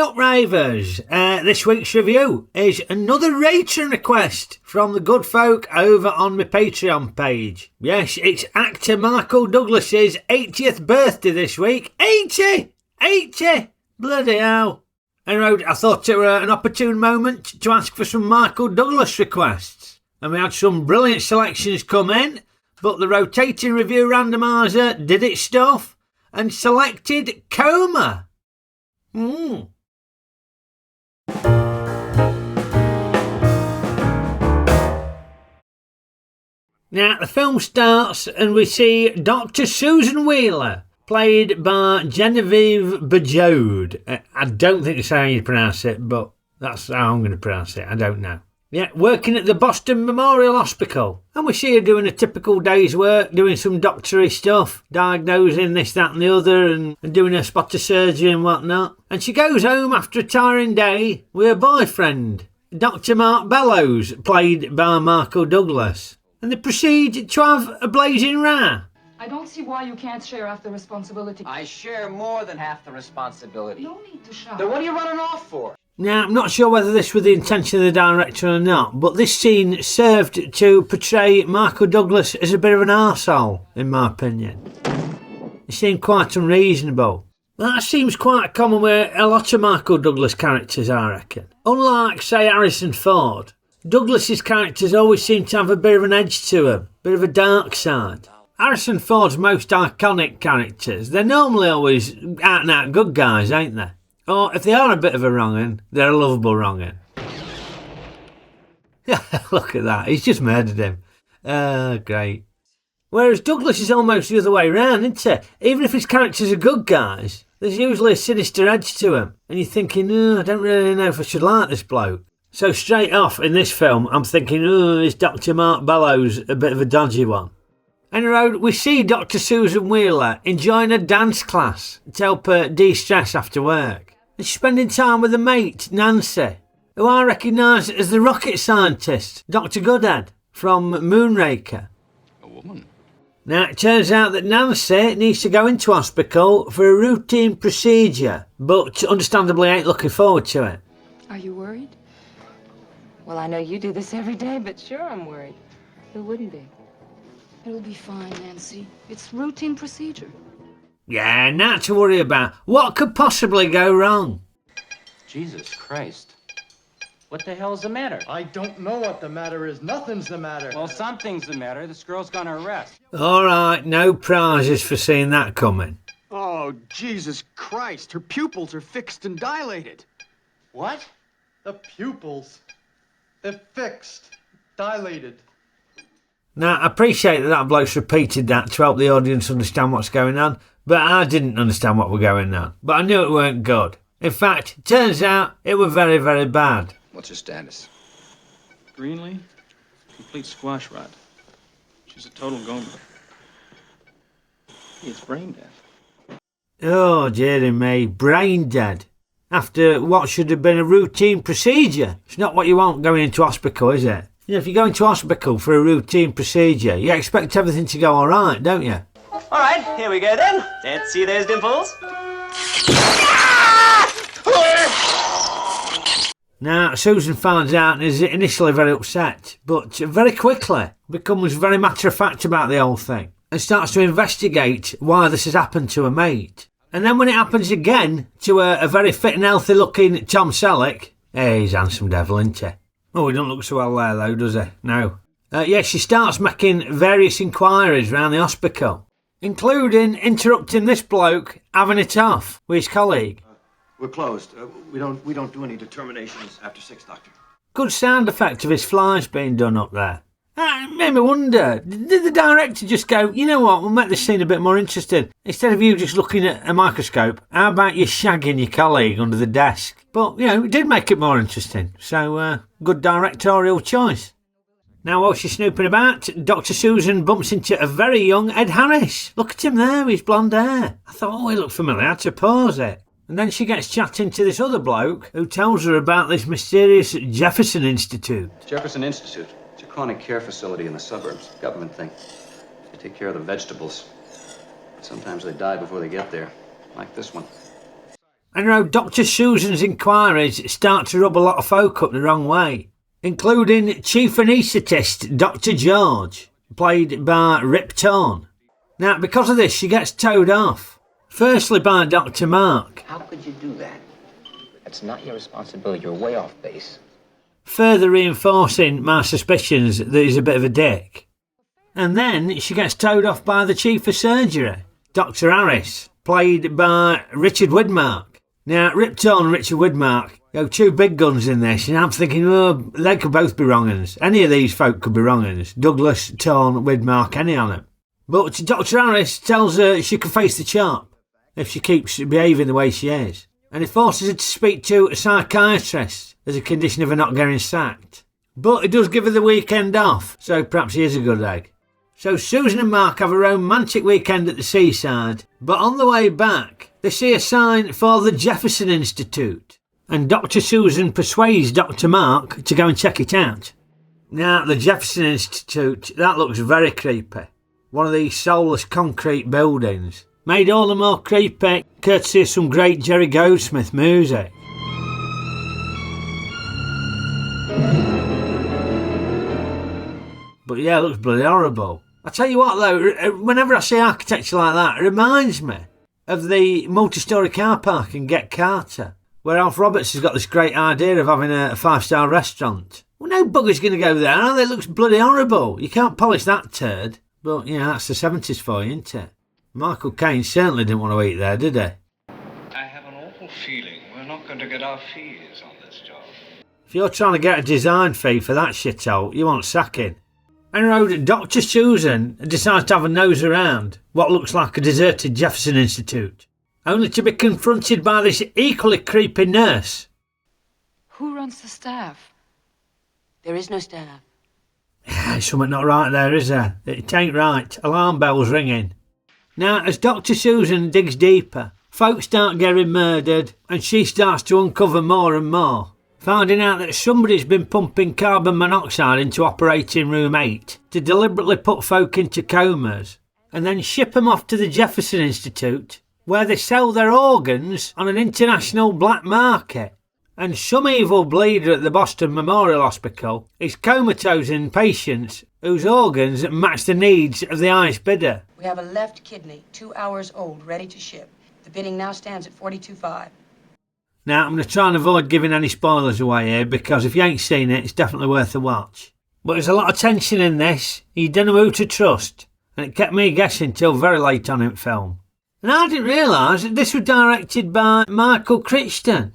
up, ravers. This week's review is another rating request from the good folk over on my Patreon page. Yes, it's actor Michael Douglas's 80th birthday this week. 80! 80! Bloody hell. Anyway, I thought it were an opportune moment to ask for some Michael Douglas requests. And we had some brilliant selections come in, but the rotating review randomiser did its stuff and selected Coma. Now, the film starts and we see Dr. Susan Wheeler, played by Genevieve Bajode. I don't think that's how you pronounce it, but that's how I'm going to pronounce it. I don't know. Yeah, working at the Boston Memorial Hospital. And we see her doing a typical day's work, doing some doctory stuff, diagnosing this, that and the other, and doing a spot of surgery and whatnot. And she goes home after a tiring day with her boyfriend, Dr. Mark Bellows, played by Michael Douglas. And they proceed to have a blazing row. I don't see why you can't share half the responsibility. I share more than half the responsibility. No need to shout. Then what are you running off for? Now, I'm not sure whether this was the intention of the director or not, but this scene served to portray Michael Douglas as a bit of an arsehole, in my opinion. He seemed quite unreasonable. That seems quite common with a lot of Michael Douglas characters, I reckon. Unlike, say, Harrison Ford, Douglas's characters always seem to have a bit of an edge to them, a bit of a dark side. Harrison Ford's most iconic characters, they're normally always out-and-out good guys, ain't they? Or if they are a bit of a wrong'un, they're a lovable wrong'un. Look at that, he's just murdered him. Great. Whereas Douglas is almost the other way round, isn't he? Even if his characters are good guys, there's usually a sinister edge to them. And you're thinking, I don't really know if I should like this bloke. So straight off in this film, I'm thinking, is Dr. Mark Bellows a bit of a dodgy one? Anyway, we see Dr. Susan Wheeler enjoying a dance class to help her de-stress after work. And she's spending time with a mate, Nancy, who I recognise as the rocket scientist, Dr. Goodhead, from Moonraker. A woman? Now, it turns out that Nancy needs to go into hospital for a routine procedure, but understandably ain't looking forward to it. Are you worried? Well, I know you do this every day, but sure I'm worried. Who wouldn't be? It'll be fine, Nancy. It's routine procedure. Yeah, not to worry about. What could possibly go wrong? Jesus Christ. What the hell's the matter? I don't know what the matter is. Nothing's the matter. Well, something's the matter. This girl's gonna arrest. All right, no prizes for seeing that coming. Oh, Jesus Christ. Her pupils are fixed and dilated. What? The pupils. They're fixed, dilated. Now, I appreciate that bloke's repeated that to help the audience understand what's going on, but I didn't understand what was going on. But I knew it weren't good. In fact, it turns out it was very, very bad. What's her status? Greenlee? Complete squash rot. She's a total gomer. It's brain death. Oh, dearie me, brain dead. After what should have been a routine procedure. It's not what you want going into hospital, is it? You know, if you go into hospital for a routine procedure, you expect everything to go all right, don't you? All right, here we go then. Let's see those dimples. Now, Susan finds out and is initially very upset, but very quickly becomes very matter-of-fact about the whole thing and starts to investigate why this has happened to her mate. And then when it happens again to a very fit and healthy-looking Tom Selleck, he's a handsome devil, isn't he? Oh, he doesn't look so well there, though, does he? No. She starts making various inquiries around the hospital, including interrupting this bloke having it off with his colleague. We're closed. We don't do any determinations after 6, Doctor. Good sound effect of his flies being done up there. It made me wonder, did the director just go, you know what, we'll make this scene a bit more interesting. Instead of you just looking at a microscope, how about you shagging your colleague under the desk? But, it did make it more interesting. So, good directorial choice. Now, while she's snooping about, Dr. Susan bumps into a very young Ed Harris. Look at him there, his blonde hair. I thought, he looked familiar, I had to pause it. And then she gets chatting to this other bloke who tells her about this mysterious Jefferson Institute. Jefferson Institute. It's a chronic care facility in the suburbs. Government thing. They take care of the vegetables. Sometimes they die before they get there, like this one. And now Dr. Susan's inquiries start to rub a lot of folk up the wrong way, including chief anaesthetist Dr. George, played by Rip Torn. Now, because of this, she gets towed off. Firstly by Dr. Mark. How could you do that? That's not your responsibility. You're way off base. Further reinforcing my suspicions that he's a bit of a dick. And then she gets towed off by the chief of surgery, Dr. Harris, played by Richard Widmark. Now, Rip Torn and Richard Widmark, two big guns in this, and I'm thinking, they could both be wrong-uns. Any of these folk could be wrong-uns. Douglas, Torn, Widmark, any on them. But Dr. Harris tells her she can face the chop if she keeps behaving the way she is. And he forces her to speak to a psychiatrist as a condition of her not getting sacked. But he does give her the weekend off, so perhaps he is a good egg. So Susan and Mark have a romantic weekend at the seaside, but on the way back, they see a sign for the Jefferson Institute, and Dr. Susan persuades Dr. Mark to go and check it out. Now, the Jefferson Institute, that looks very creepy. One of these soulless concrete buildings, made all the more creepy courtesy of some great Jerry Goldsmith music. But yeah, it looks bloody horrible. I tell you what though, whenever I see architecture like that, it reminds me of the multi-storey car park in Get Carter, where Alf Roberts has got this great idea of having a 5-star restaurant. Well, no bugger's going to go there, are they? It looks bloody horrible. You can't polish that turd. But, that's the 70s for you, isn't it? Michael Caine certainly didn't want to eat there, did he? I have an awful feeling we're not going to get our fees on this job. If you're trying to get a design fee for that shithole, you want sacking. And Dr. Susan decides to have a nose around what looks like a deserted Jefferson Institute, only to be confronted by this equally creepy nurse. Who runs the staff? There is no staff. There's something not right there, is there? It ain't right. Alarm bells ringing. Now, as Dr. Susan digs deeper, folks start getting murdered, and she starts to uncover more and more, finding out that somebody's been pumping carbon monoxide into operating room 8 to deliberately put folk into comas, and then ship them off to the Jefferson Institute, where they sell their organs on an international black market. And some evil bleeder at the Boston Memorial Hospital is comatosing patients whose organs match the needs of the highest bidder. We have a left kidney, 2 hours old, ready to ship. The bidding now stands at $42.5. Now, I'm going to try and avoid giving any spoilers away here, because if you ain't seen it, it's definitely worth a watch. But there's a lot of tension in this. You don't know who to trust, and it kept me guessing till very late on in film. And I didn't realise that this was directed by Michael Crichton.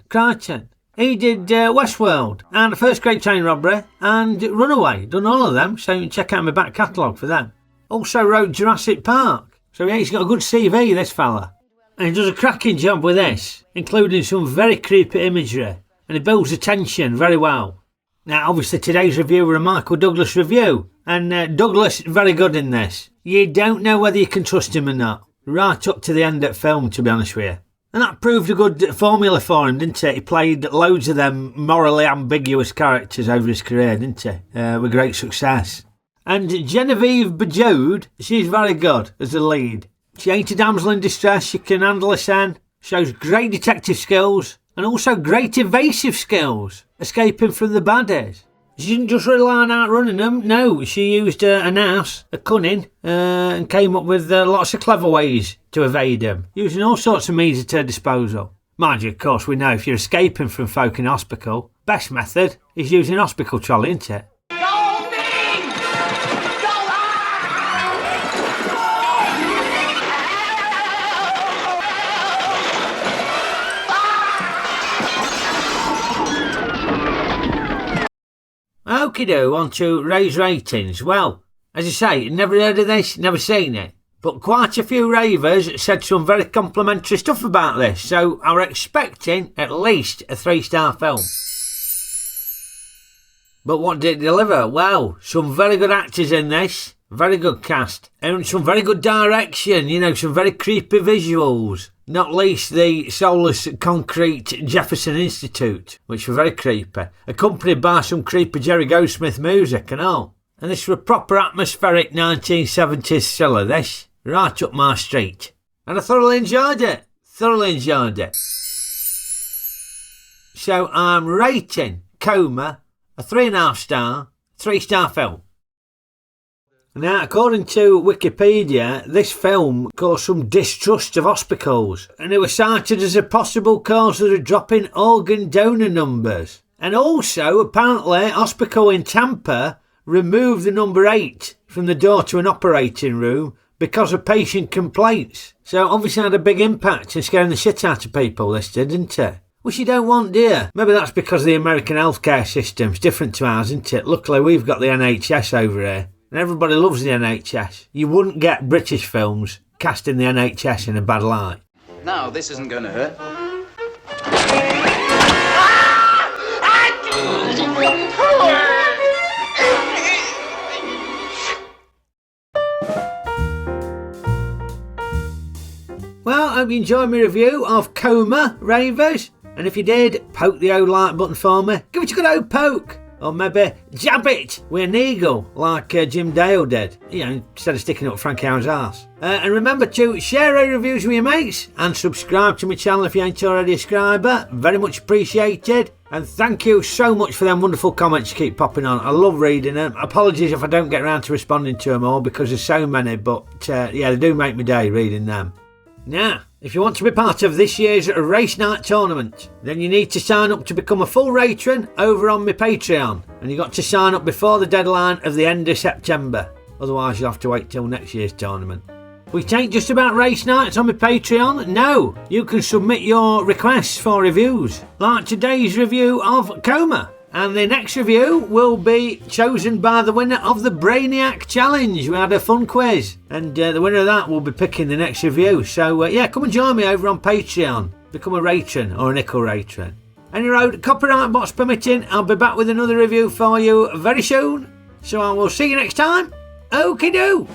He did Westworld and The First Great Train Robbery and Runaway. Done all of them, so you can check out my back catalogue for them. Also wrote Jurassic Park. So yeah, he's got a good CV, this fella. And he does a cracking job with this, including some very creepy imagery. And he builds the tension very well. Now, obviously today's review was a Michael Douglas review. And Douglas, very good in this. You don't know whether you can trust him or not. Right up to the end of the film, to be honest with you. And that proved a good formula for him, didn't it? He played loads of them morally ambiguous characters over his career, didn't he? With great success. And Genevieve Bajode, she's very good as the lead. She ain't a damsel in distress, she can handle a scent, shows great detective skills, and also great evasive skills, escaping from the baddies. She didn't just rely on outrunning them, no, she used a nous, a cunning, and came up with lots of clever ways to evade them, using all sorts of means at her disposal. Mind you, of course, we know if you're escaping from folk in hospital, best method is using an hospital trolley, isn't it? Okie-do, on to Ray's ratings. Well, as I say, never heard of this, never seen it. But quite a few ravers said some very complimentary stuff about this, so I was expecting at least a 3-star film. But what did it deliver? Well, some very good actors in this, very good cast, and some very good direction, some very creepy visuals. Not least the soulless concrete Jefferson Institute, which were very creepy, accompanied by some creepy Jerry Goldsmith music and all. And this was a proper atmospheric 1970s thriller, this. Right up my street. And I thoroughly enjoyed it. So I'm rating Coma a 3.5 star, 3-star film. Now, according to Wikipedia, this film caused some distrust of hospitals, and it was cited as a possible cause of the drop in organ donor numbers. And also, apparently, hospital in Tampa removed the number 8 from the door to an operating room because of patient complaints. So obviously had a big impact in scaring the shit out of people, this did, didn't it? Which you don't want, do you? Maybe that's because the American healthcare system's different to ours, isn't it? Luckily, we've got the NHS over here. And everybody loves the NHS. You wouldn't get British films casting the NHS in a bad light. Now, this isn't going to hurt. Well, I hope you enjoyed my review of Coma, ravers. And if you did, poke the old like button for me. Give it a good old poke. Or maybe jab it with an eagle like Jim Dale did, instead of sticking up Frank Howard's arse. And remember to share our reviews with your mates and subscribe to my channel if you ain't already a subscriber. Very much appreciated. And thank you so much for them wonderful comments you keep popping on. I love reading them. Apologies if I don't get around to responding to them all because there's so many, but yeah, they do make my day reading them. Now, if you want to be part of this year's Race Night tournament, then you need to sign up to become a full patron over on my Patreon. And you got to sign up before the deadline of the end of September. Otherwise you'll have to wait till next year's tournament. We take just about race nights on my Patreon. No, you can submit your requests for reviews. Like today's review of Coma. And the next review will be chosen by the winner of the Brainiac Challenge. We had a fun quiz. And the winner of that will be picking the next review. So yeah, come and join me over on Patreon. Become a Ratron or a Nickel Ratron. Any road, copyright box permitting, I'll be back with another review for you very soon. So I will see you next time. Okie-doo.